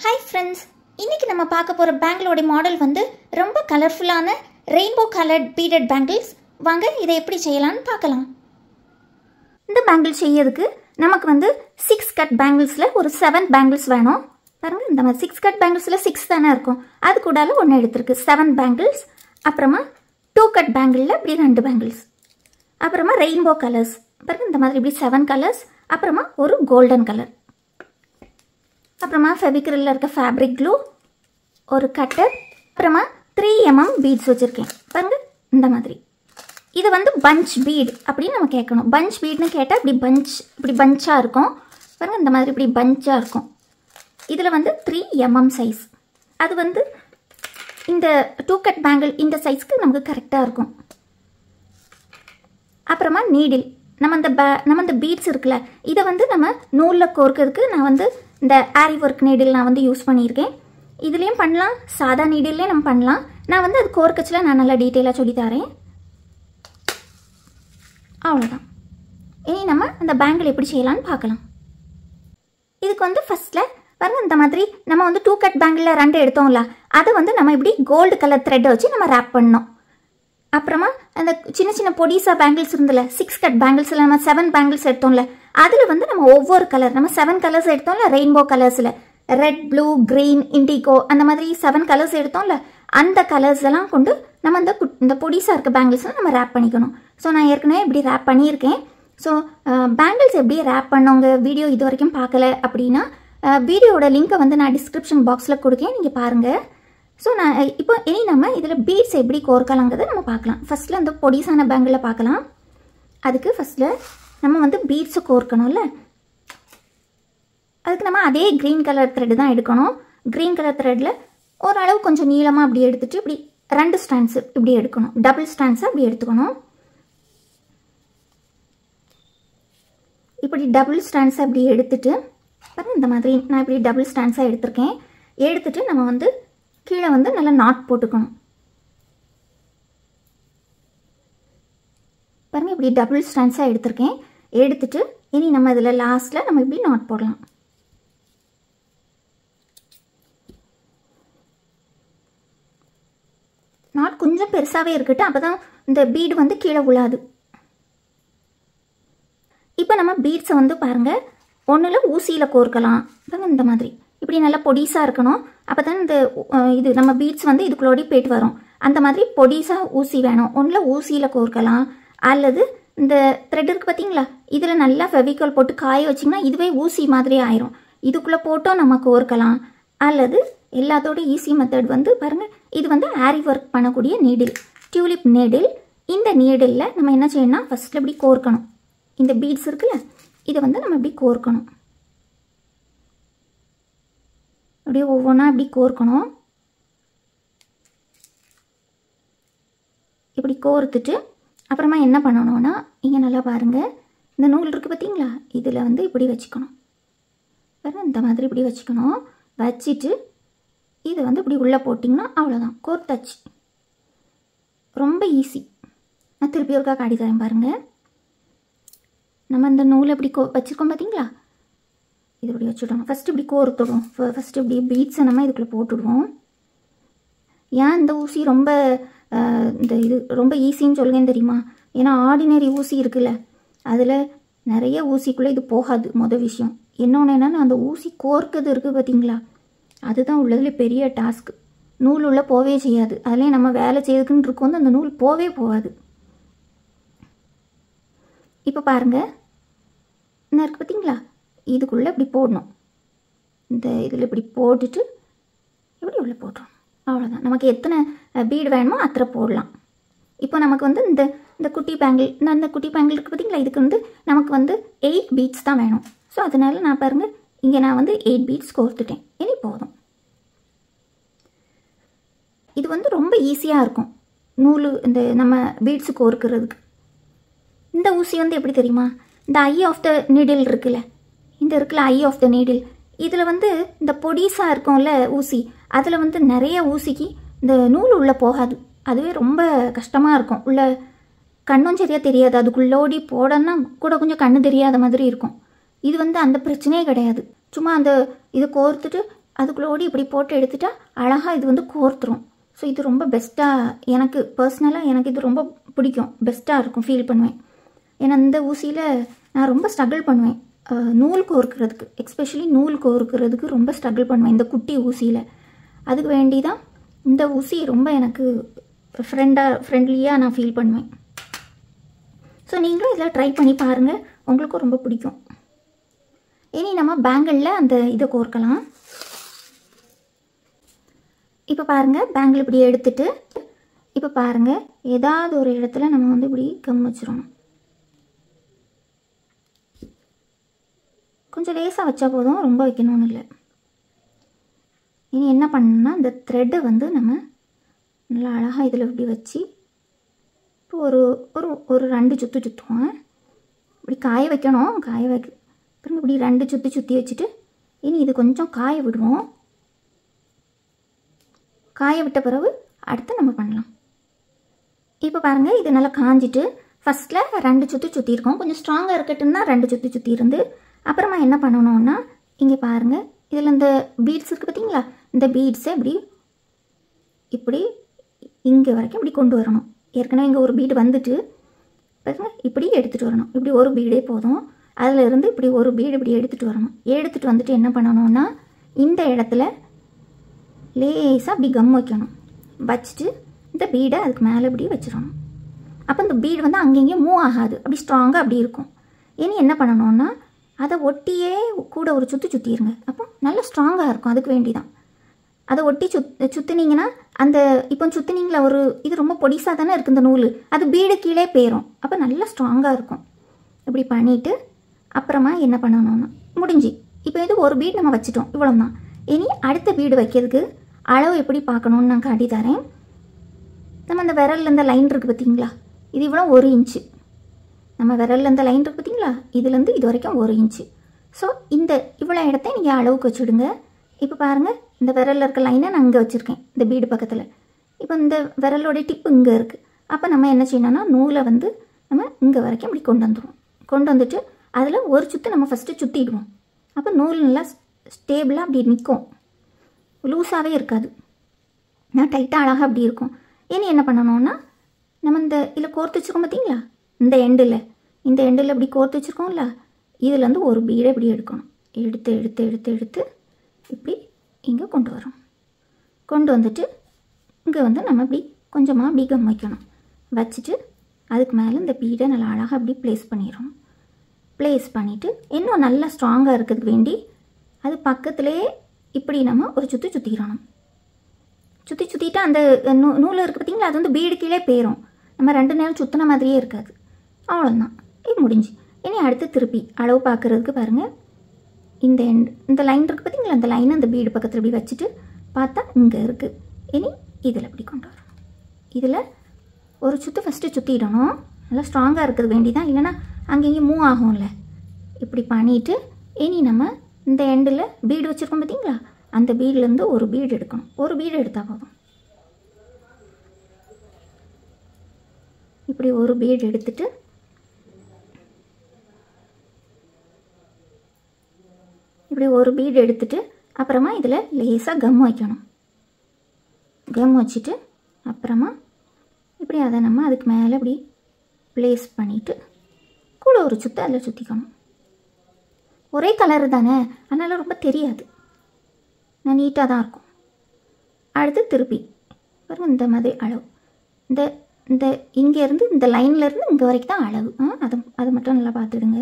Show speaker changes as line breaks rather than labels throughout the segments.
Hi friends, இன்றைக்கி நம்ம பார்க்க போகிற பேங்கிளோட மாடல் வந்து ரொம்ப கலர்ஃபுல்லான ரெயின்போ கலர்ட் பீடட் பேங்கிள்ஸ். வாங்க இதை எப்படி செய்யலான்னு பார்க்கலாம். இந்த பேங்கிள் செய்யறதுக்கு நமக்கு வந்து 6 கட் பேங்கிள்ஸில் ஒரு 7 பேங்கிள்ஸ் வேணும். பாருங்கள், இந்த மாதிரி 6 கட் பேங்கிள்ஸில் 6 தானே இருக்கும், அது கூடால ஒன்று எடுத்துருக்கு 7 பேங்கிள்ஸ். அப்புறமா 2 கட் பேங்கிளில் இப்படி 2 பேங்கிள்ஸ். அப்புறமா ரெயின்போ கலர்ஸ் பாருங்கள், இந்த மாதிரி இப்படி 7 கலர்ஸ். அப்புறமா ஒரு கோல்டன் கலர். அப்புறமா ஃபெவிக்ரில்ல இருக்க ஃபேப்ரிக் க்ளூ, ஒரு கட்டர். அப்புறமா 3 mm பீட்ஸ் வச்சுருக்கேன் பாருங்கள், இந்த மாதிரி. இது வந்து பஞ்ச் பீட் அப்படின்னு நம்ம கேட்கணும். பஞ்ச் பீட்னு கேட்டால் இப்படி பஞ்சாக இருக்கும் பாருங்கள், இந்த மாதிரி இப்படி பஞ்சாக இருக்கும். இதில் வந்து 3 mm சைஸ். அது வந்து இந்த 2 கட் பேங்கிள் இந்த சைஸ்க்கு நமக்கு கரெக்டாக இருக்கும். அப்புறமா நீடில், நம்ம இந்த பீட்ஸ் இருக்குல்ல, இதை வந்து நம்ம நூலில் கோர்க்கிறதுக்கு நான் வந்து இந்த ஆரி ஒர்க் நீடில் நான் வந்து யூஸ் பண்ணியிருக்கேன். இதுலேயும் பண்ணலாம், சாதா நீடில்லையும் நம்ம பண்ணலாம். நான் வந்து அது கோர்க்கச்சில் நான் நல்லா டீட்டெயிலாக சொல்லித்தரேன். அவ்வளோதான். இனி நம்ம அந்த பேங்கிள் எப்படி செய்யலான்னு பார்க்கலாம். இதுக்கு வந்து ஃபஸ்ட்டில் பாருங்கள், இந்த மாதிரி நம்ம வந்து 2 கட் பேங்கிளில் 2 எடுத்தோம்ல, அதை வந்து நம்ம இப்படி கோல்டு கலர் த்ரெட்டை வச்சு நம்ம ரேப் பண்ணோம். அப்புறமா அந்த சின்ன சின்ன பொடிசா பேங்கிள்ஸ் இருந்தல, 6 கட் பேங்கிள்ஸில் நம்ம 7 பேங்கிள்ஸ் எடுத்தோம்ல, அதில் வந்து நம்ம ஒவ்வொரு கலர், நம்ம 7 கலர்ஸ் எடுத்தோம்ல ரெயின்போ கலர்ஸில், ரெட், ப்ளூ, க்ரீன், இண்டிகோ, அந்த மாதிரி 7 கலர்ஸ் எடுத்தோம்ல, அந்த கலர்ஸ் எல்லாம் கொண்டு நம்ம இந்த பொடிசா இருக்க பேங்கிள்ஸை நம்ம ரேப் பண்ணிக்கணும். ஸோ நான் ஏற்கனவே இப்படி ரேப் பண்ணியிருக்கேன். ஸோ பேங்கிள்ஸ் எப்படி ரேப் பண்ணவங்க வீடியோ இது வரைக்கும் பார்க்கல அப்படின்னா வீடியோட லிங்க்கை வந்து நான் டிஸ்கிரிப்ஷன் பாக்ஸில் கொடுக்கேன், நீங்கள் பாருங்கள். ஸோ நான் இப்போ இனி நம்ம இதில் பீட்ஸ் எப்படி கோர்க்கலாங்கிறத நம்ம பார்க்கலாம். ஃபஸ்ட்டில் அந்த பொடிசான பேங்கிளில் பார்க்கலாம். அதுக்கு ஃபஸ்ட்டில் நம்ம வந்து பீட்ஸை கோர்க்கணும்ல, அதுக்கு நம்ம அதே க்ரீன் கலர் த்ரெட்டு தான் எடுக்கணும். க்ரீன் கலர் த்ரெட்டில் ஓரளவு கொஞ்சம் நீளமாக அப்படி எடுத்துகிட்டு இப்படி 2 ஸ்டாண்ட்ஸு இப்படி எடுக்கணும். டபுள் ஸ்டாண்ட்ஸை அப்படி எடுத்துக்கணும். இப்படி டபுள் ஸ்டாண்ட்ஸை அப்படி எடுத்துகிட்டு பாருங்கள், இந்த மாதிரி நான் இப்படி டபுள் ஸ்டாண்ட்ஸாக எடுத்திருக்கேன். எடுத்துகிட்டு நம்ம வந்து கீழே வந்து நல்லா நாட் போட்டுக்கணும். பாருங்கள், இப்படி டபுள் ஸ்டாண்ட்ஸாக எடுத்திருக்கேன். எடுத்துட்டு இனி நம்ம இதில் லாஸ்ட்டில் நம்ம இப்படி நாட் போடலாம். நாட் கொஞ்சம் பெருசாகவே இருக்கட்டும், அப்போ தான் இந்த பீடு வந்து கீழே விழாது. இப்போ நம்ம பீட்ஸை வந்து பாருங்கள், ஒன்றில் ஊசியில் கோர்க்கலாம். பாருங்கள், இந்த மாதிரி இப்படி நல்லா பொடிசாக இருக்கணும். அப்போ தான் இந்த இது நம்ம பீட்ஸ் வந்து இதுக்குள்ளோடி போயிட்டு வரும். அந்த மாதிரி பொடிசாக ஊசி வேணும். ஒன்றில் ஊசியில் கோர்க்கலாம், அல்லது இந்த த்ரெட் இருக்குது பார்த்தீங்களா, இதில் நல்லா ஃபெவிகால் போட்டு காய வச்சிங்கன்னா இதுவே ஊசி மாதிரி ஆயிரும். இதுக்குள்ளே போட்டோம் நம்ம கோர்க்கலாம். அல்லது எல்லாத்தோட ஈஸி மெத்தட் வந்து பாருங்கள், இது வந்து ஆரி ஒர்க் பண்ணக்கூடிய நீடில், டியூலிப் நீடில். இந்த நீடிலில் நம்ம என்ன செய்யணும்னா ஃபஸ்ட்டில் இப்படி கோர்க்கணும். இந்த பீட்ஸ் இருக்குல்ல, இதை வந்து நம்ம இப்படி கோர்க்கணும். அப்படியே ஒவ்வொன்றா இப்படி கோர்க்கணும். இப்படி கோர்த்துட்டு அப்புறமா என்ன பண்ணணும்னா, இங்கே நல்லா பாருங்கள், இந்த நூல் இருக்குது பார்த்தீங்களா, இதில் வந்து இப்படி வச்சுக்கணும். பாருங்கள், இந்த மாதிரி இப்படி வச்சுக்கணும். வச்சுட்டு இது வந்து இப்படி உள்ளே போட்டிங்கன்னா அவ்வளோதான், கோர்த்தாச்சு. ரொம்ப ஈஸி. நான் திருப்பி ஒருக்கா காட்டி தரேன் பாருங்கள். நம்ம இந்த நூலை இப்படி வச்சுருக்கோம் பார்த்தீங்களா, இது இப்படி வச்சுட்டோம். ஃபஸ்ட்டு இப்படி கோர்த்துடுவோம். ஃபஸ்ட்டு இப்படி பீட்ஸை நம்ம இதுக்குள்ளே போட்டுடுவோம். ஏன் இந்த ஊசி ரொம்ப இது ரொம்ப ஈஸின்னு சொல்லுங்கன்னு தெரியுமா? ஏன்னா ஆர்டினரி ஊசி இருக்குல்ல, அதில் நிறைய ஊசிக்குள்ளே இது போகாது. மொதல் விஷயம் இன்னொன்று என்னென்னா, அந்த ஊசி கோர்க்கிறது இருக்குது பார்த்தீங்களா, அதுதான் உள்ளதுல பெரிய டாஸ்க்கு. நூல் உள்ளே போவே செய்யாது. அதுலேயே நம்ம வேலை செய்யுதுக்குன்னு இருக்கும், அந்த நூல் போவே போகாது. இப்போ பாருங்கள், என்ன இருக்குது பார்த்தீங்களா, இதுக்குள்ளே இப்படி போடணும். இந்த இதில் இப்படி போட்டுட்டு இப்படி உள்ளே போட்டுரும். அவ்வளோதான். நமக்கு எத்தனை பீடு வேணுமோ அத்தனை போடலாம். இப்போ நமக்கு வந்து இந்த குட்டி பேங்கிள், இந்த குட்டி பேங்கிள் இருக்குது பார்த்தீங்களா, இதுக்கு வந்து நமக்கு வந்து 8 பீட்ஸ் தான் வேணும். ஸோ அதனால நான் பாருங்கள், இங்கே நான் வந்து 8 பீட்ஸ் கோர்த்துட்டேன். இனி போதும். இது வந்து ரொம்ப ஈஸியாக இருக்கும் நூல் இந்த நம்ம பீட்ஸு கோர்க்கிறதுக்கு. இந்த ஊசி வந்து எப்படி தெரியுமா, இந்த ஐ ஆஃப் த நீடில் இருக்குல்ல, இந்த இருக்குல்ல ஐ ஆஃப் த நீடில், இதில் வந்து இந்த பொடிசாக இருக்கும்ல ஊசி, அதில் வந்து நிறைய ஊசிக்கு இந்த நூல் உள்ளே போகாது. அதுவே ரொம்ப கஷ்டமாக இருக்கும். உள்ள கண்ணும் சரியாக தெரியாது, அதுக்குள்ளோடி போடன்னா கூட கொஞ்சம் கண்ணு தெரியாத மாதிரி இருக்கும். இது வந்து அந்த பிரச்சனையே கிடையாது. சும்மா அந்த இதை கோர்த்துட்டு அதுக்குள்ளோடி இப்படி போட்டு எடுத்துட்டா அழகாக இது வந்து கோர்த்துரும். ஸோ இது ரொம்ப பெஸ்ட்டாக எனக்கு பர்சனலாக எனக்கு இது ரொம்ப பிடிக்கும், பெஸ்ட்டாக இருக்கும் ஃபீல் பண்ணுவேன். ஏன்னா இந்த ஊசியில் நான் ரொம்ப ஸ்ட்ரகிள் பண்ணுவேன் நூல் கோர்க்கிறதுக்கு, எஸ்பெஷலி நூல் கோர்க்கிறதுக்கு ரொம்ப ஸ்ட்ரகிள் பண்ணுவேன் இந்த குட்டி ஊசியில். அதுக்கு வேண்டி தான் இந்த ஊசி ரொம்ப எனக்கு ஃப்ரெண்ட்லியாக நான் ஃபீல் பண்ணுவேன். ஸோ நீங்களும் இதில் ட்ரை பண்ணி பாருங்கள், உங்களுக்கும் ரொம்ப பிடிக்கும். இனி நம்ம பேங்கிளில் அந்த இதை கோர்க்கலாம். இப்போ பாருங்கள், பேங்கிள் இப்படி எடுத்துட்டு இப்போ பாருங்கள், ஏதாவது ஒரு இடத்துல நம்ம வந்து இப்படி கம் வச்சிடணும். கொஞ்சம் லேசாக வச்சா போதும், ரொம்ப வைக்கணும்னு இல்லை. இனி என்ன பண்ணணும்னா இந்த த்ரெட்டை வந்து நம்ம நல்லா அழகாக இதில் இப்படி வச்சு இப்போ ஒரு ஒரு ஒரு 2 சுற்று சுற்றுவோம். இப்படி காய வைக்கணும், காய வைக்க அப்புறம் இப்படி 2 சுற்றி வச்சுட்டு இனி இது கொஞ்சம் காய விடுவோம். காய விட்ட பிறகு அடுத்து நம்ம பண்ணலாம். இப்போ பாருங்கள், இது நல்லா காஞ்சிட்டு ஃபஸ்ட்டில் 2 சுற்றிருக்கோம். கொஞ்சம் ஸ்ட்ராங்காக இருக்கட்டும்னா 2 சுற்றி இருந்து அப்புறமா என்ன பண்ணணும்னா இங்கே பாருங்கள், இதில் இந்த பீட்ஸ் இருக்குது பார்த்தீங்களா, இந்த பீட்ஸை இப்படி இங்கே வரைக்கும் இப்படி கொண்டு வரணும். ஏற்கனவே இங்கே ஒரு பீடு வந்துட்டு பாருங்கள், இப்படி எடுத்துகிட்டு வரணும். இப்படி ஒரு பீடே போதும். அதில் இருந்து இப்படி ஒரு பீடு இப்படி எடுத்துகிட்டு வரணும். எடுத்துகிட்டு வந்துட்டு என்ன பண்ணணும்னா இந்த இடத்துல லேசாக அப்படி கம் வைக்கணும். வச்சுட்டு இந்த பீடை அதுக்கு மேலே இப்படி வச்சிடணும். அப்போ இந்த பீடு வந்து அங்கேயும் மூவ் ஆகாது, அப்படி ஸ்ட்ராங்காக அப்படி இருக்கும். இனி என்ன பண்ணணும்னா அதை ஒட்டியே கூட ஒரு சுற்றிடுங்க. அப்போ நல்லா ஸ்ட்ராங்காக இருக்கும். அதுக்கு வேண்டி தான் அதை ஒட்டி சுற்றினீங்கன்னா அந்த இப்போ சுற்றினீங்களா ஒரு இது ரொம்ப பொடிசாக தானே இருக்குது இந்த நூல், அது பீடு கீழே போயிடும். அப்போ நல்லா ஸ்ட்ராங்காக இருக்கும். இப்படி பண்ணிவிட்டு அப்புறமா என்ன பண்ணணும்னா முடிஞ்சு இப்போ இது ஒரு பீடு நம்ம வச்சிட்டோம், இவ்வளோ தான். இனி அடுத்த பீடு வைக்கிறதுக்கு அளவு எப்படி பார்க்கணுன்னு நான் காட்டி தரேன். நம்ம அந்த விரலில் இந்த லைன் இருக்குது பார்த்தீங்களா, இது இவ்வளோ 1 இன்ச்சு. நம்ம விரலில் இந்த லைன் இருக்குது பார்த்தீங்களா, இதுலேருந்து இது வரைக்கும் 1 இன்ச்சு. ஸோ இந்த இவ்வளோ இடத்த நீங்கள் அளவுக்கு வச்சுடுங்க. இப்போ பாருங்கள், இந்த விரலில் இருக்க லைனை நான் இங்கே வச்சுருக்கேன் இந்த பீடு பக்கத்தில். இப்போ இந்த விரலோடைய டிப்பு இங்கே இருக்குது. அப்போ நம்ம என்ன செய்யணும்னா நூலை வந்து நம்ம இங்கே வரைக்கும் இப்படி கொண்டு வந்துடுவோம். கொண்டு வந்துட்டு அதில் ஒரு சுற்று நம்ம ஃபஸ்ட்டு சுற்றிடுவோம். அப்போ நூல் நல்லா ஸ்டேபிளாக அப்படி நிற்கும், லூஸாகவே இருக்காது, நான் டைட்டாக அழகாக அப்படி இருக்கும். இனி என்ன பண்ணணும்னா நம்ம இந்த இதில் கோர்த்து வச்சுருக்கோம் பார்த்தீங்களா, இந்த எண்டில் இப்படி கோர்த்து வச்சுருக்கோம்ல, இதுலேருந்து ஒரு பீடை இப்படி எடுக்கணும். எடுத்து எடுத்து எடுத்து எடுத்து இப்படி இங்கே கொண்டு வரோம். கொண்டு வந்துட்டு இங்கே வந்து நம்ம இப்படி கொஞ்சமாக இப்படி கம் வைக்கணும். வச்சுட்டு அதுக்கு மேலே இந்த பீடை நல்லா அழகாக அப்படி ப்ளேஸ் பண்ணிடணும். ப்ளேஸ் பண்ணிவிட்டு இன்னும் நல்லா ஸ்ட்ராங்காக இருக்கிறதுக்கு வேண்டி அது பக்கத்துலேயே இப்படி நம்ம ஒரு சுற்றிடணும். சுற்றிட்டா அந்த நூல் இருக்குது பார்த்தீங்களா, அது வந்து பீடு கீழே போயிடும். நம்ம 2 நேரம் சுற்றின மாதிரியே இருக்காது. அவ்வளோதான், இது முடிஞ்சு. இனி அடுத்து திருப்பி அளவு பார்க்குறதுக்கு பாருங்கள், இந்த லைன் இருக்குது பார்த்தீங்களா, அந்த லைனை அந்த பீடு பக்கத்தில் இப்படி வச்சுட்டு பார்த்தா இங்கே இருக்குது. இனி இதில் இப்படி கொண்டு வரணும். இதில் ஒரு சுற்று ஃபஸ்ட்டு சுற்றிடணும், நல்லா ஸ்ட்ராங்காக இருக்கிறது வேண்டி தான், இல்லைனா அங்கேயும் மூவ் ஆகும்ல. இப்படி பண்ணிவிட்டு இனி நம்ம இந்த எண்டில் பீடு வச்சுருக்கோம் பார்த்தீங்களா, அந்த பீட்லேருந்து ஒரு பீடு எடுக்கணும். ஒரு பீடு எடுத்தால் போதும். இப்படி ஒரு பீடு எடுத்துட்டு இப்படி ஒரு பீடு எடுத்துட்டு அப்புறமா இதில் லேசாக கம் வைக்கணும். கம் வச்சுட்டு அப்புறமா இப்படி அதை நம்ம அதுக்கு மேலே இப்படி ப்ளேஸ் பண்ணிவிட்டு கூட ஒரு சுற்று அதில் சுற்றிக்கணும். ஒரே கலரு தானே, அதனால் ரொம்ப தெரியாது, நான் நீட்டாக தான் இருக்கும். அடுத்து திருப்பி பாருங்கள், இந்த மாதிரி அளவு இந்த இந்த இங்கேருந்து இந்த லைன்லேருந்து இங்கே வரைக்கும் தான் அளவு. அதை மட்டும் நல்லா பார்த்துடுங்க.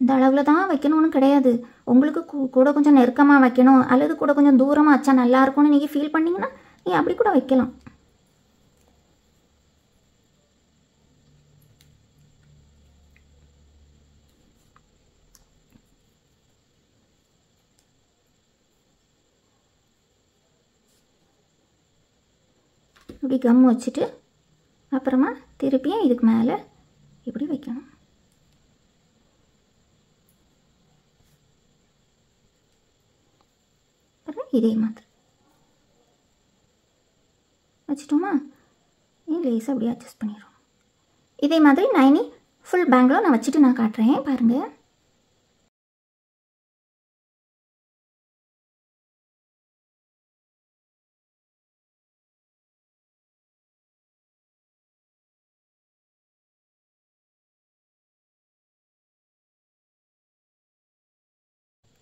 இந்த அளவில் தான் வைக்கணும்னு கிடையாது. உங்களுக்கு கூட கொஞ்சம் நெருக்கமாக வைக்கணும் அல்லது கூட கொஞ்சம் தூரமாக வச்சா நல்லாயிருக்கும்னு நீங்கள் ஃபீல் பண்ணிங்கன்னா நீங்கள் அப்படி கூட வைக்கலாம். இப்படி கம் வச்சுட்டு அப்புறமா திருப்பியும் இதுக்கு மேலே இப்படி வைக்கணும். இதே மாதிரி வச்சுட்டோமா, லேசாக அப்படியே அட்ஜஸ்ட் பண்ணிடுறோம். இதே மாதிரி நான் இனி ஃபுல் பேங்கிலும் நான் வச்சுட்டு நான் காட்டுறேன் பாருங்கள்.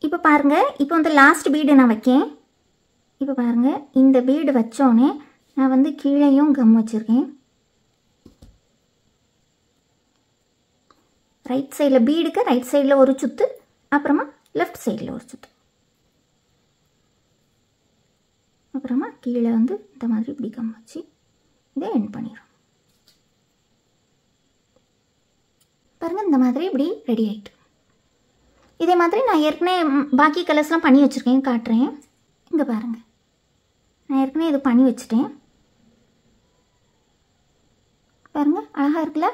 இப்போ பாருங்கள், இப்போ வந்து லாஸ்ட் பீடு நான் வைக்கேன். இப்போ பாருங்கள், இந்த பீடு வச்சோடனே நான் வந்து கீழேயும் கம் வச்சுருக்கேன். ரைட் சைடில் பீடுக்கு ரைட் சைடில் ஒரு சுற்று, அப்புறமா லெஃப்ட் சைடில் ஒரு சுற்று, அப்புறமா கீழே வந்து இந்த மாதிரி இப்படி கம் வச்சு இதை எண்ட் பண்ணிடும். பாருங்கள், இந்த மாதிரி இப்படி ரெடி ஆகிட்டு. இதே மாதிரி நான் ஏற்கனவே பாக்கி கலர்ஸ்லாம் பண்ணி வச்சுருக்கேன், காட்டுறேன். இங்கே பாருங்கள், நான் ஏற்கனவே இது பண்ணி வச்சுட்டேன். பாருங்கள், அழகாக இருக்குல்ல.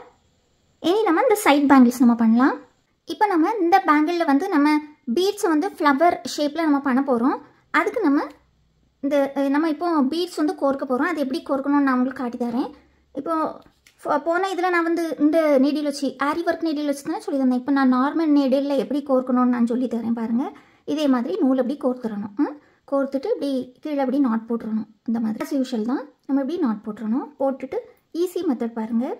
இனி நம்ம இந்த சைட் பேங்கிள்ஸ் நம்ம பண்ணலாம். இப்போ நம்ம இந்த பேங்கிளில் வந்து நம்ம பீட்ஸ் வந்து ஃப்ளவர் ஷேப்பில் நம்ம பண்ண போகிறோம். அதுக்கு நம்ம இப்போ பீட்ஸ் வந்து கோர்க்க போகிறோம். அது எப்படி கோர்க்கணும்னு நான் உங்களுக்கு காட்டி தரேன். இப்போது போன இதில் நான் வந்து இந்த நீடில் வச்சு ஆரி ஒர்க் நீடில் வச்சு தானே சொல்லி தந்தேன். இப்போ நான் நார்மல் நீடில் எப்படி கோர்க்கணும்னு நான் சொல்லி தரேன் பாருங்கள். இதே மாதிரி நூல் எப்படி கோர்த்துடணும். கோர்த்துட்டு இப்படி கீழே இப்படி நாட் போட்டுடணும். இந்த மாதிரி ஆஸ் யூஷுவல் தான் நம்ம இப்படி நாட் போட்டுடணும். போட்டுட்டு ஈஸி மெத்தட் பாருங்கள்.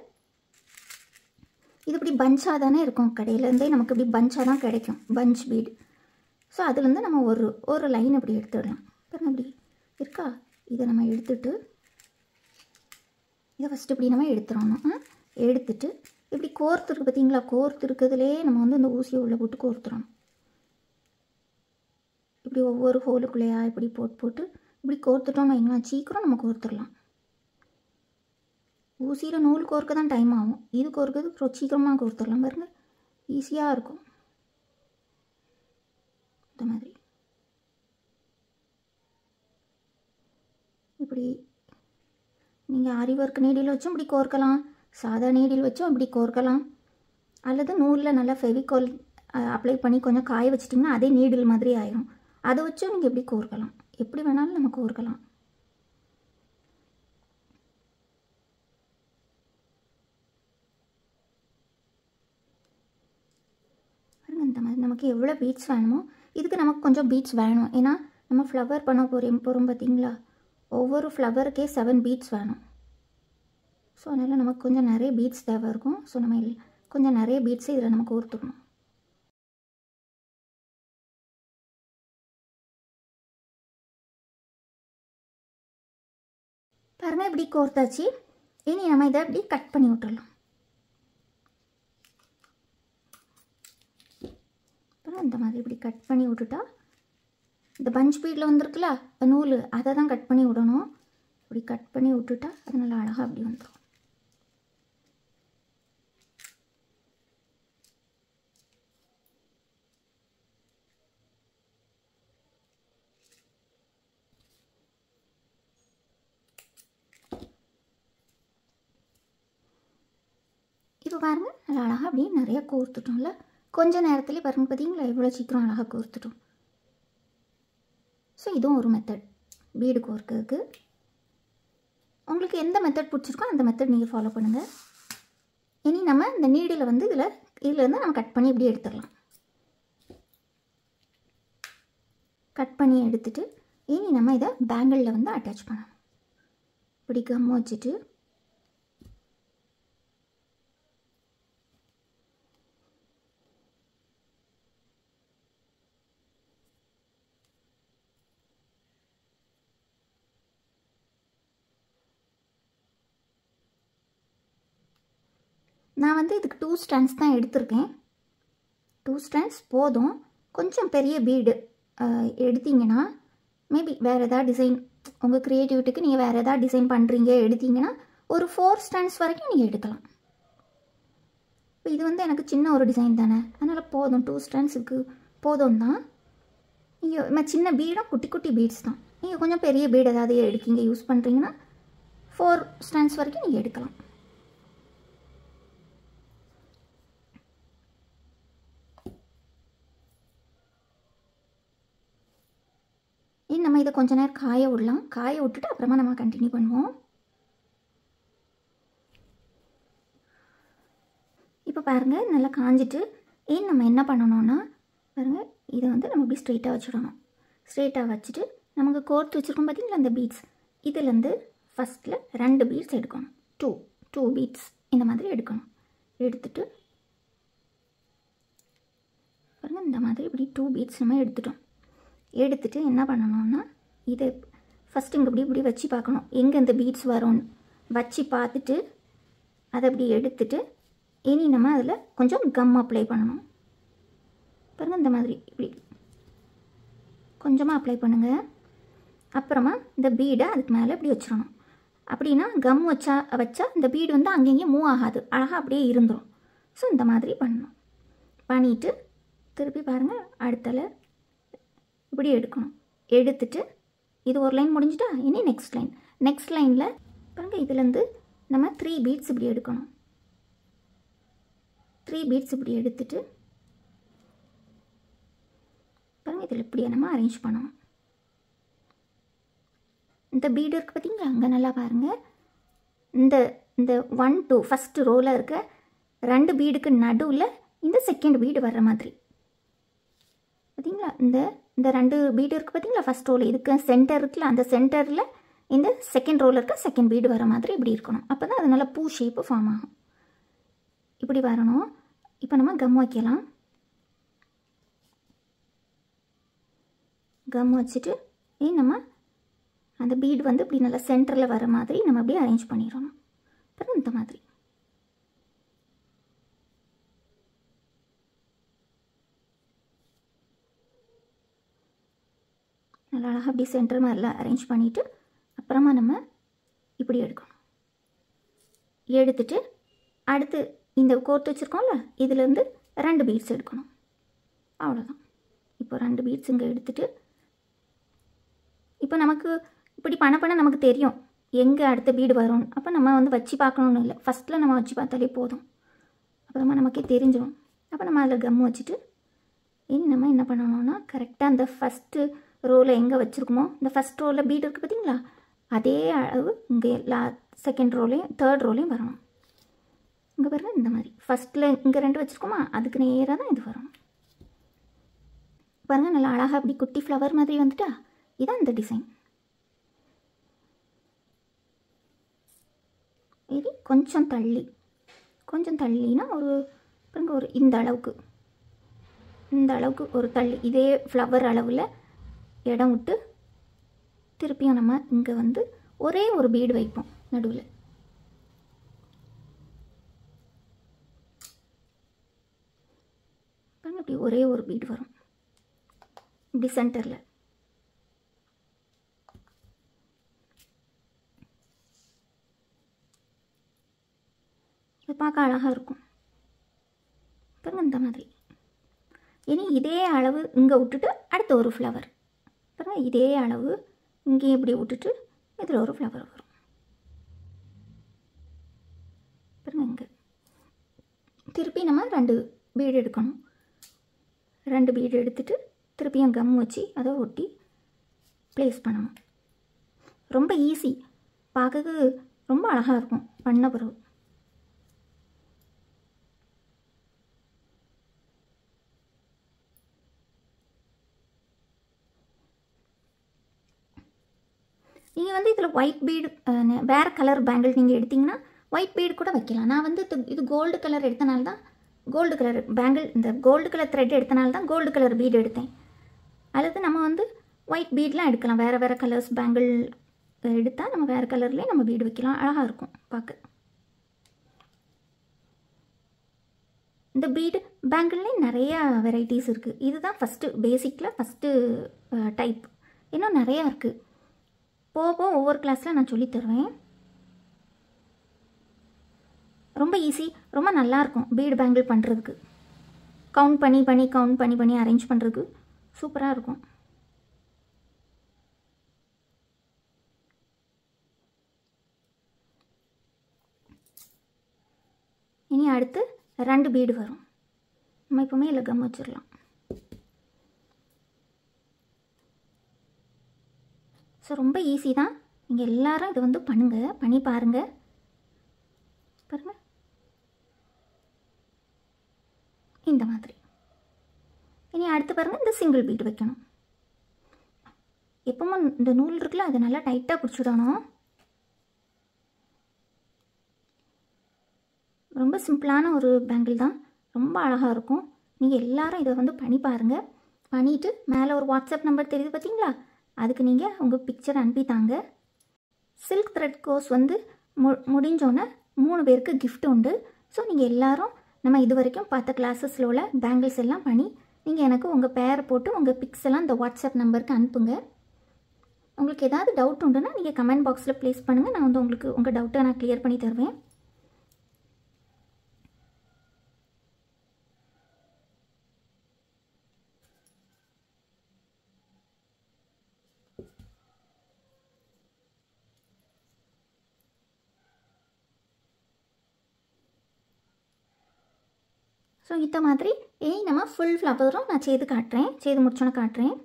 இது இப்படி பஞ்சாக தானே இருக்கும், கடையிலேருந்தே நமக்கு இப்படி பஞ்சாக தான் கிடைக்கும், பஞ்ச் பீடு. ஸோ அதுலேருந்து நம்ம ஒரு லைன் இப்படி எடுத்துடலாம். பாருங்கள், இப்படி இருக்கா, இதை நம்ம எடுத்துட்டு இதை ஃபஸ்ட்டு இப்படி நம்ம எடுத்துடணும். எடுத்துட்டு இப்படி கோர்த்துருக்கு பார்த்தீங்களா, கோர்த்துருக்கிறதுலே நம்ம வந்து இந்த ஊசியை உள்ளே போட்டு கோர்த்துடணும். இப்படி ஒவ்வொரு ஹோலுக்குள்ளேயா இப்படி போட்டு இப்படி கோர்த்துட்டோம்னு வைங்களா, சீக்கிரம் நம்ம கோர்த்துடலாம். ஊசியில் நூல் கோர்க்க தான் டைம் ஆகும், இது கோர்க்கிறது சீக்கிரமாக கோர்த்துடலாம். பாருங்கள், ஈஸியாக இருக்கும். இந்த மாதிரி இப்படி நீங்கள் ஆரி ஒர்க் நீடில் வச்சும் இப்படி கோர்க்கலாம், சாதா நீடில் வச்சும் இப்படி கோர்க்கலாம், அல்லது நூலில் நல்லா ஃபெவிகால் அப்ளை பண்ணி கொஞ்சம் காய வச்சிட்டிங்கன்னா அதே நீடில் மாதிரி ஆயிடும். அதை வச்சும் நீங்கள் எப்படி கோர்க்கலாம், எப்படி வேணாலும் நம்ம கோர்க்கலாம். இந்த மாதிரி நமக்கு எவ்வளோ பீட்ஸ் வேணுமோ, இதுக்கு நமக்கு கொஞ்சம் பீட்ஸ் வேணும். ஏன்னா நம்ம ஃப்ளவர் பண்ண போகிறோம் பார்த்தீங்களா, ஒவ்வொரு ஃப்ளவருக்கே 7 பீட்ஸ் வேணும். ஸோ அதனால் நமக்கு கொஞ்சம் நிறைய பீட்ஸ் தேவை இருக்கும். ஸோ நம்ம கொஞ்சம் நிறைய பீட்ஸை இதில் நம்ம கோர்த்துக்கணும். பாருங்கள், இப்படி கோர்த்தாச்சு. இனி நம்ம இதை இப்படி கட் பண்ணி விட்டுடலாம். அப்புறம் இந்த மாதிரி இப்படி கட் பண்ணி விட்டுட்டா, இந்த பஞ்ச் பீடில் வந்துருக்குல்ல நூல், அதை தான் கட் பண்ணி விடணும். இப்படி கட் பண்ணி விட்டுட்டா அது நல்லா அழகாக அப்படி வந்துடும். இப்போ பாருங்கள், நல்லா அழகாக அப்படியே நிறையா கோர்த்துட்டோம்ல. கொஞ்சம் நேரத்துலேயே பாருங்கள், பார்த்தீங்களா எவ்வளோ சீக்கிரம் அழகாக கோர்த்துட்டோம். ஸோ இதுவும் ஒரு மெத்தட் பீடு கோர்க்கிறதுக்கு. உங்களுக்கு எந்த மெத்தட் பிடிச்சிருக்கோ அந்த மெத்தட் நீங்கள் ஃபாலோ பண்ணுங்கள். இனி நம்ம இந்த நீடில் வந்து இதிலேருந்து நம்ம கட் பண்ணி இப்படி எடுத்துடலாம். கட் பண்ணி எடுத்துட்டு இனி நம்ம இதை பேங்கிளில் வந்து அட்டாச் பண்ணணும். இப்படி கம் வச்சுட்டு நான் வந்து இதுக்கு 2 ஸ்டாண்ட்ஸ் தான் எடுத்திருக்கேன். 2 ஸ்டாண்ட்ஸ் போதும். கொஞ்சம் பெரிய பீடு எடுத்தீங்கன்னா மேபி வேறு எதாவது டிசைன் உங்கள் க்ரியேட்டிவிட்டிக்கு நீங்கள் வேறு எதாவது டிசைன் பண்ணுறீங்க எடுத்தீங்கன்னா ஒரு 4 ஸ்டாண்ட்ஸ் வரைக்கும் நீங்கள் எடுக்கலாம். இப்போ இது வந்து எனக்கு சின்ன ஒரு டிசைன் தானே, அதனால் போதும், 2 ஸ்டாண்ட்ஸுக்கு போதும் தான். நீங்கள் சின்ன பீடும் குட்டி குட்டி பீட்ஸ் தான். நீங்கள் கொஞ்சம் பெரிய பீடு ஏதாவது எடுக்கீங்க யூஸ் பண்ணுறீங்கன்னா 4 ஸ்டாண்ட்ஸ் வரைக்கும் நீங்கள் எடுக்கலாம். நம்ம இதை கொஞ்ச நேரம் காய விடலாம். காய விட்டுட்டு அப்புறமா நம்ம கண்டினியூ பண்ணுவோம். இப்போ பாருங்கள், நல்லா காஞ்சிட்டு நம்ம என்ன பண்ணணும்னா பாருங்கள், இதை வந்து நம்ம இப்படி ஸ்ட்ரெயிட்டாக வச்சுடணும். ஸ்ட்ரெயிட்டாக வச்சுட்டு நமக்கு கோர்த்து வச்சுருக்கோம் பார்த்தீங்களா அந்த பீட்ஸ், இதுலேருந்து ஃபஸ்ட்டில் 2 பீட்ஸ் எடுக்கணும். 2 பீட்ஸ் இந்த மாதிரி எடுக்கணும். எடுத்துட்டு பாருங்கள், பாருங்கள் இந்த மாதிரி இப்படி 2 பீட்ஸ் நம்ம எடுத்துட்டு என்ன பண்ணணும்னா இதை ஃபஸ்ட்டு இங்கே இப்படி வச்சு பார்க்கணும் எங்கே இந்த பீட்ஸ் வரும்னு வச்சு பார்த்துட்டு அதை அப்படி எடுத்துட்டு இனி நம்ம அதில் கொஞ்சம் கம் அப்ளை பண்ணணும். பாருங்கள் இந்த மாதிரி இப்படி கொஞ்சமாக அப்ளை பண்ணுங்கள். அப்புறமா இந்த பீடை அதுக்கு மேலே இப்படி வச்சிடணும். அப்படின்னா கம் வச்சா இந்த பீடு வந்து அங்கேயும் மூவ் ஆகாது, அழகாக அப்படியே இருந்துடும். ஸோ இந்த மாதிரி பண்ணணும். பண்ணிவிட்டு திருப்பி பாருங்கள் அடுத்தல இப்படி எடுக்கணும். எடுத்துட்டு இது ஒரு லைன் முடிஞ்சிட்டா இனி நெக்ஸ்ட் லைனில் பாருங்கள் இதுலேருந்து நம்ம 3 பீட்ஸ் இப்படி எடுக்கணும். 3 பீட்ஸ் இப்படி எடுத்துட்டு பாருங்கள் இதில் இப்படியே நம்ம அரேஞ்ச் பண்ணணும். இந்த பீடு இருக்குது பார்த்தீங்களா, அங்கே நல்லா பாருங்கள். இந்த 1 2 ஃபஸ்ட்டு ரோவில் இருக்க 2 பீடுக்கு நடுவில் இந்த செகண்ட் பீடு வர்ற மாதிரி பார்த்தீங்களா. இந்த 2 பீடு இருக்குது பார்த்தீங்களா ஃபஸ்ட் ரோவில், இதுக்கு சென்டர் இருக்குல்ல, அந்த சென்டரில் இந்த செகண்ட் ரோவில் இருக்க செகண்ட் பீடு வர மாதிரி இப்படி இருக்கணும். அப்போ தான் அது நல்லா பூ ஷேப்பு ஃபார்ம் ஆகும். இப்படி வரணும். இப்போ நம்ம கம் வைக்கலாம். கம் வச்சுட்டு நம்ம அந்த பீடு வந்து இப்படி நல்லா சென்டரில் வர மாதிரி நம்ம அப்படியே அரேஞ்ச் பண்ணிடணும். அப்புறம் இந்த மாதிரி நல்லா அழகாக அப்படி சென்டர் மாதிரிலாம் அரேஞ்ச் பண்ணிவிட்டு அப்புறமா நம்ம இப்படி எடுக்கணும். எடுத்துட்டு அடுத்து இந்த கோர்த்து வச்சுருக்கோம்ல இதுலேருந்து 2 பீட்ஸ் எடுக்கணும். அவ்வளோதான். இப்போ 2 பீட்ஸ் இங்கே எடுத்துட்டு இப்போ நமக்கு இப்படி பண்ண நமக்கு தெரியும் எங்கே அடுத்த பீடு வரும். அப்போ நம்ம வந்து வச்சு பார்க்கணுன்னு இல்லை, ஃபஸ்ட்டில் நம்ம வச்சு பார்த்தாலே போதும். அப்புறமா நமக்கே தெரிஞ்சிடும். அப்போ நம்ம அதில் கம் வச்சுட்டு இனி நம்ம என்ன பண்ணணும்னா கரெக்டாக அந்த ஃபஸ்ட்டு ரோவில் எங்கே வச்சுருக்கோமோ இந்த ஃபஸ்ட் ரோவில் பீடு இருக்குது பார்த்தீங்களா, அதே அளவு இங்கே செகண்ட் ரோலையும் தேர்ட் ரோலையும் வரணும். இங்கே பாருங்கள் இந்த மாதிரி ஃபஸ்ட்டில் இங்கே 2 வச்சுருக்கோமா அதுக்கு நேராக தான் இது வரும். பாருங்கள் நல்லா அழகாக அப்படி குட்டி ஃப்ளவர் மாதிரி வந்துட்டா. இதான் இந்த டிசைன். இது கொஞ்சம் தள்ளினா ஒரு இந்த அளவுக்கு ஒரு தள்ளி இதே ஃப்ளவர் அளவில் இடம் விட்டு திருப்பியும் நம்ம இங்கே வந்து ஒரே ஒரு பீடு வைப்போம் நடுவில். பாருங்க இப்படி ஒரே ஒரு பீடு வரும் இப்படி சென்டரில். பார்க்க அழகாக இருக்கும். பாருங்க இந்த மாதிரி. இனி இதே அளவு இங்கே விட்டுட்டு அடுத்த ஒரு ஃப்ளவர் பாருங்கள், இதே அளவு இங்கேயும் இப்படி விட்டுட்டு இதில் ஒரு ஃப்ளவர் வரும். பாருங்கள் இங்கே திருப்பி நம்ம 2 பீடு எடுக்கணும். 2 பீடு எடுத்துட்டு திருப்பியும் கம் வச்சு அதை ஒட்டி ப்ளேஸ் பண்ணணும். ரொம்ப ஈஸி, பார்க்கறதுக்கு ரொம்ப அழகாக இருக்கும் பண்ண பிறகு. நீங்கள் வந்து இதில் ஒயிட் பீடு வேறு கலர் பேங்கிள் நீங்கள் எடுத்திங்கன்னா ஒயிட் பீடு கூட வைக்கலாம். நான் வந்து இது கோல்டு கலர் எடுத்தனால தான் கோல்டு கலர் பேங்கிள், இந்த கோல்டு கலர் த்ரெட் எடுத்தனால தான் கோல்டு கலர் பீடு எடுத்தேன். அல்லது நம்ம வந்து ஒயிட் பீட்லாம் எடுக்கலாம். வேறு கலர்ஸ் பேங்கிள் எடுத்தால் நம்ம வேறு கலர்லேயே நம்ம பீடு வைக்கலாம். அழகாக இருக்கும் பார்க்க. இந்த பீடு பேங்கிள்லேயே நிறையா வெரைட்டிஸ் இருக்குது. இதுதான் ஃபஸ்ட்டு பேசிக்கில் ஃபஸ்ட்டு டைப். இன்னும் நிறையா இருக்குது. போக ஒவ்வொரு கிளாஸில் நான் சொல்லித்தருவேன். ரொம்ப ஈஸி, ரொம்ப நல்லாயிருக்கும் பீடு பேங்கிள் பண்ணுறதுக்கு. கவுண்ட் பண்ணி அரேஞ்ச் பண்ணுறதுக்கு சூப்பராக இருக்கும். இனி அடுத்து 2 பீடு வரும். நம்ம இப்போவுமே இல்லை கம் வச்சிடலாம். ஸோ ரொம்ப ஈஸி தான். நீங்கள் எல்லாரும் இதை வந்து பண்ணி பாருங்கள். பாருங்கள் இந்த மாதிரி. இனி அடுத்து பாருங்கள் இந்த சிங்கிள் பீடு வைக்கணும். எப்பவும் இந்த நூல் இருக்குல்ல அதை நல்லா டைட்டாக பிடிச்சிடணும். ரொம்ப சிம்பிளான ஒரு பேங்கிள் தான், ரொம்ப அழகாக இருக்கும். நீங்கள் எல்லாரும் இதை வந்து பண்ணி பாருங்கள். பண்ணிவிட்டு மேலே ஒரு வாட்ஸ்அப் நம்பர் தெரியுது பார்த்தீங்களா, அதுக்கு நீங்கள் உங்கள் பிக்சர் அனுப்பித்தாங்க. சில்க் த்ரெட் கோர்ஸ் வந்து முடிஞ்சோன்னே 3 பேருக்கு கிஃப்ட் உண்டு. ஸோ நீங்கள் எல்லோரும் நம்ம இது வரைக்கும் பார்த்த கிளாஸஸில் உள்ள பேங்கிள்ஸ் எல்லாம் பண்ணி நீங்கள் எனக்கு உங்கள் பேரை போட்டு உங்கள் பிக்ஸ் எல்லாம் இந்த வாட்ஸ்அப் நம்பருக்கு அனுப்புங்க. உங்களுக்கு ஏதாவது டவுட் உண்டுன்னா நீங்கள் கமெண்ட் பாக்ஸில் ப்ளேஸ் பண்ணுங்கள். நான் வந்து உங்களுக்கு உங்கள் டவுட்டை நான் கிளியர் பண்ணி தருவேன். ஸோ இந்த மாதிரி நம்ம ஃபுல் ஃப்ளவரும் நான் செய்து முடிச்சோன்னு காட்டுறேன்.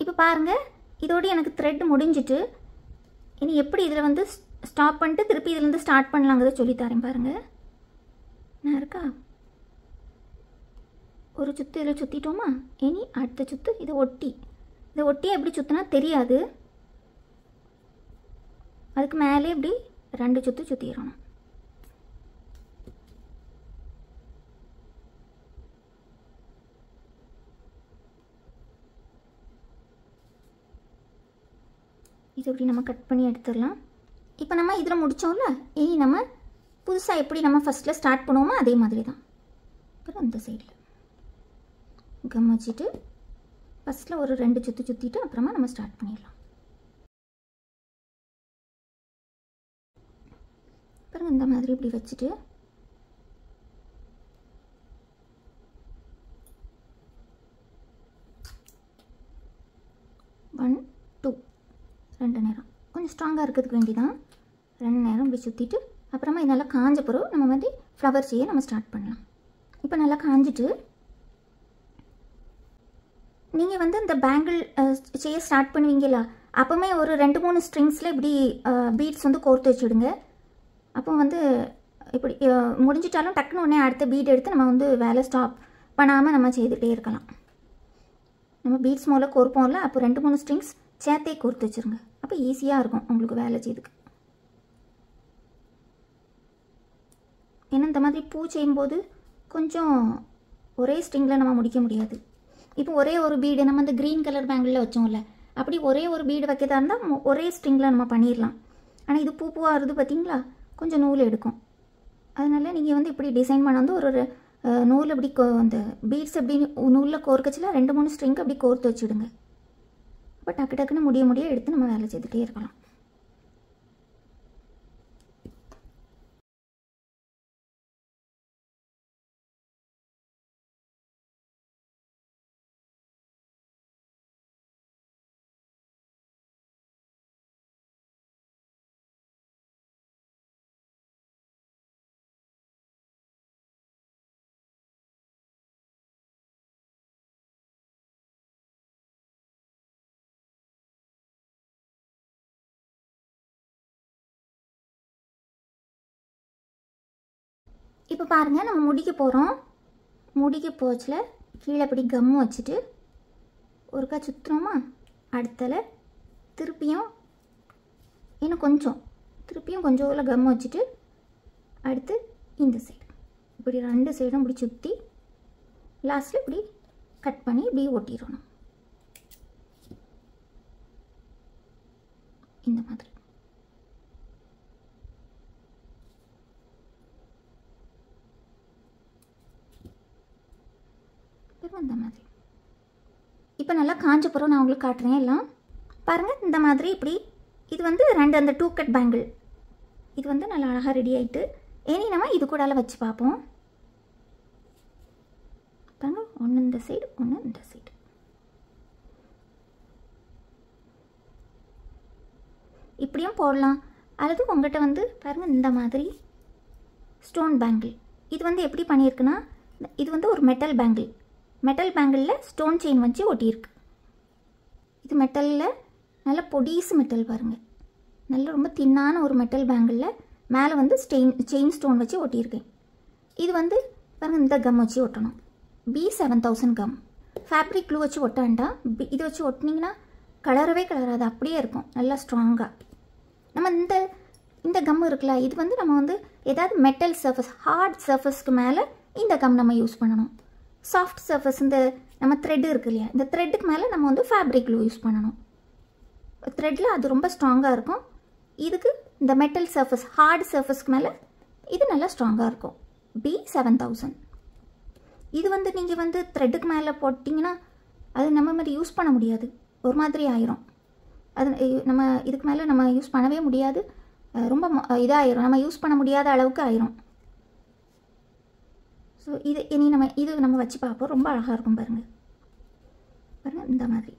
இப்போ பாருங்கள், இதோடு எனக்கு த்ரெட் முடிஞ்சிட்டு இனி எப்படி இதில் வந்து ஸ்டாப் பண்ணிட்டு திருப்பி இதிலேருந்து ஸ்டார்ட் பண்ணலாங்கிறத சொல்லித்தரேன். பாருங்கள், நான் இருக்கா ஒரு சுற்று இதில் சுற்றிட்டோமா, இனி அடுத்த சுற்று இதை ஒட்டி எப்படி சுற்றினா தெரியாது, அதுக்கு மேலே இப்படி 2 சுற்று சுற்றிடணும். இது இப்படி நம்ம கட் பண்ணி எடுத்துடலாம். இப்போ நம்ம இதில் முடித்தோம்ல, இனி நம்ம புதுசாக எப்படி நம்ம ஃபஸ்ட்டில் ஸ்டார்ட் பண்ணுவோமோ அதே மாதிரி தான். அப்புறம் இந்த சைடில் கம் வச்சுட்டு ஃபஸ்ட்டில் ஒரு 2 சுற்று சுற்றிட்டு அப்புறமா நம்ம ஸ்டார்ட் பண்ணிடலாம். அப்புறம் இந்த மாதிரி இப்படி வச்சுட்டு ஒன் 2 2 நேரம் கொஞ்சம் ஸ்ட்ராங்காக இருக்கிறதுக்கு வேண்டிதான் 2 நேரம் இப்படி சுற்றிட்டு அப்புறமா இது நல்லா காஞ்ச பிறகு நம்ம வந்து ஃப்ளவர் செய்ய நம்ம ஸ்டார்ட் பண்ணலாம். இப்போ நல்லா காஞ்சிட்டு நீங்கள் வந்து இந்த பேங்கிள் செய்ய ஸ்டார்ட் பண்ணுவீங்களா, அப்போவுமே ஒரு 2-3 ஸ்ட்ரிங்ஸில் இப்படி பீட்ஸ் வந்து கோர்த்து வச்சுடுங்க. அப்போ வந்து இப்படி முடிஞ்சிட்டாலும் டக்குன்னு உடனே அடுத்த பீட் எடுத்து நம்ம வந்து வேலை ஸ்டாப் பண்ணாமல் நம்ம செய்துகிட்டே இருக்கலாம். நம்ம பீட்ஸ் மூலம் கோர்ப்போம்ல, அப்போ 2-3 ஸ்ட்ரிங்ஸ் சேர்த்தே கோர்த்து வச்சுருங்க. அப்போ ஈஸியாக இருக்கும் உங்களுக்கு வேலை செய்துக்கு. ஏன்னா இந்த மாதிரி பூ செய்யும்போது கொஞ்சம் ஒரே ஸ்ட்ரிங்கில் நம்ம முடிக்க முடியாது. இப்போ ஒரே ஒரு பீடு நம்ம இந்த க்ரீன் கலர் பேங்கிளில் வச்சோம்ல, அப்படி ஒரே ஒரு பீடு வைக்கிறதா இருந்தால் ஒரே ஸ்ட்ரிங்கில் நம்ம பண்ணிடலாம். ஆனால் இது பூவாக வருது பார்த்தீங்களா, கொஞ்சம் நூல் எடுக்கும். அதனால் நீங்கள் வந்து இப்படி டிசைன் பண்ண வந்து ஒரு நூல் இப்படி அந்த பீட்ஸ் எப்படி நூலில் கோர்க்கச்சில் 2-3 ஸ்ட்ரிங்க் அப்படி கோர்த்து வச்சுடுங்க. இப்போ டக்கு டக்குன்னு முடிய எடுத்து நம்ம வேலை செய்துகிட்டே இருக்கலாம். இப்போ பாருங்கள், நம்ம முடிக்க போகிறோம். முடிக்க போச்சில் கீழே இப்படி கம்மு வச்சுட்டு ஒருக்கா சுற்றுறோமா, அடுத்தல திருப்பியும் இன்னும் கொஞ்சம் கொஞ்சம் கம்மு வச்சுட்டு அடுத்து இந்த சைடு இப்படி 2 சைடும் இப்படி சுற்றி லாஸ்ட்டில் இப்படி கட் பண்ணி இப்படி ஒட்டிடணும். இந்த மாதிரி இந்த மாதிரி. இப்போ நல்லா காஞ்ச பிறகு நான் உங்களுக்கு காட்டுறேன் எல்லாம். பாருங்கள், இந்த மாதிரி இப்படி இது வந்து 2 அந்த 2 கட் பேங்கிள் இது வந்து நல்லா அழகாக ரெடி ஆகிட்டு இனி நம்ம இது கூடால வச்சு பார்ப்போம். பாருங்க, ஒன்று இந்த சைடு ஒன்று இந்த சைடு. இப்படியும் போடலாம். அல்லது உங்கள்கிட்ட வந்து பாருங்கள் இந்த மாதிரி ஸ்டோன் பேங்கிள். இது வந்து எப்படி பண்ணியிருக்குன்னா, இது வந்து ஒரு மெட்டல் பேங்கிள். மெட்டல் பேங்கிளில் ஸ்டோன் செயின் வச்சு ஒட்டியிருக்கு. இது மெட்டலில் நல்ல பொடிசு மெட்டல் பாருங்கள், நல்ல ரொம்ப தின்னான ஒரு மெட்டல் பேங்கிளில் மேலே வந்து செயின் ஸ்டோன் வச்சு ஒட்டியிருக்கேன். இது வந்து பாருங்கள் இந்த கம் வச்சு ஒட்டணும். B7000 come. ஃபேப்ரிக் க்ளூ வச்சு ஒட்ட வேண்டாம். இது வச்சு ஒட்டினீங்கன்னா கலரவே கலராது, அப்படியே இருக்கும் நல்லா ஸ்ட்ராங்காக. நம்ம இந்த கம் இருக்குல்ல, இது வந்து நம்ம வந்து ஏதாவது மெட்டல் சர்ஃபஸ், ஹார்ட் சர்ஃபஸ்க்கு மேலே இந்த கம் நம்ம யூஸ் பண்ணணும். சாஃப்ட் சர்ஃபஸ், இந்த நம்ம த்ரெட் இருக்கு இல்லையா, இந்த த்ரெட்டுக்கு மேலே நம்ம வந்து ஃபேப்ரிக் க்ளூ யூஸ் பண்ணணும். த்ரெட்டில் அது ரொம்ப ஸ்ட்ராங்காக இருக்கும். இதுக்கு இந்த மெட்டல் சர்ஃபஸ், ஹார்ட் சர்ஃபஸ்க்கு மேலே இது நல்லா ஸ்ட்ராங்காக இருக்கும். B7000. இது வந்து நீங்கள் வந்து த்ரெட்டுக்கு மேலே போட்டிங்கன்னா அது நம்ம மாதிரி யூஸ் பண்ண முடியாது, ஒரு மாதிரி ஆயிரும். அது நம்ம இதுக்கு மேலே நம்ம யூஸ் பண்ணவே முடியாது, ரொம்ப இதாகிரும், நம்ம யூஸ் பண்ண முடியாத அளவுக்கு ஆயிரும். ஸோ இனி நம்ம வச்சு பார்ப்போம். ரொம்ப அழகாக இருக்கும் பாருங்கள். பாருங்கள் இந்த மாதிரி.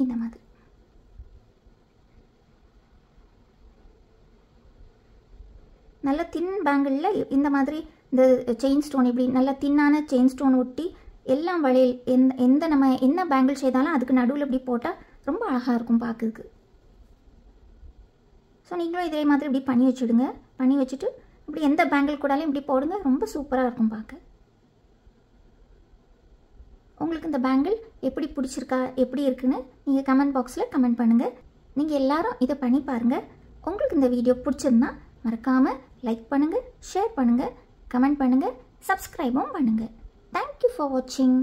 இந்த மாதிரி நல்ல தின் பேங்கிளில் இந்த மாதிரி இந்த செயின் ஸ்டோன், இப்படி நல்ல தின்னான செயின் ஸ்டோன் ஒட்டி எல்லாம் வளையல் எந்த நம்ம என்ன பேங்கிள் செய்தாலும் அதுக்கு நடுவில் இப்படி போட்டால் ரொம்ப அழகாக இருக்கும் பார்க்குறதுக்கு. ஸோ நீங்களும் இதே மாதிரி இப்படி பண்ணி வச்சுடுங்க. பண்ணி வச்சுட்டு இப்படி எந்த பேங்கிள் கூடாலும் இப்படி போடுங்க, ரொம்ப சூப்பராக இருக்கும் பார்க்க. உங்களுக்கு இந்த பேங்கிள் எப்படி பிடிச்சிருக்கா, எப்படி இருக்குன்னு நீங்கள் கமெண்ட் பாக்ஸில் கமெண்ட் பண்ணுங்கள். நீங்கள் எல்லாரும் இதை பண்ணி பாருங்கள். உங்களுக்கு இந்த வீடியோ பிடிச்சிருந்தா மறக்காமல் லைக் பண்ணுங்கள், ஷேர் பண்ணுங்கள், கமெண்ட் பண்ணுங்கள், சப்ஸ்கிரைபும் பண்ணுங்கள். தேங்க்யூ ஃபார் வாட்சிங்.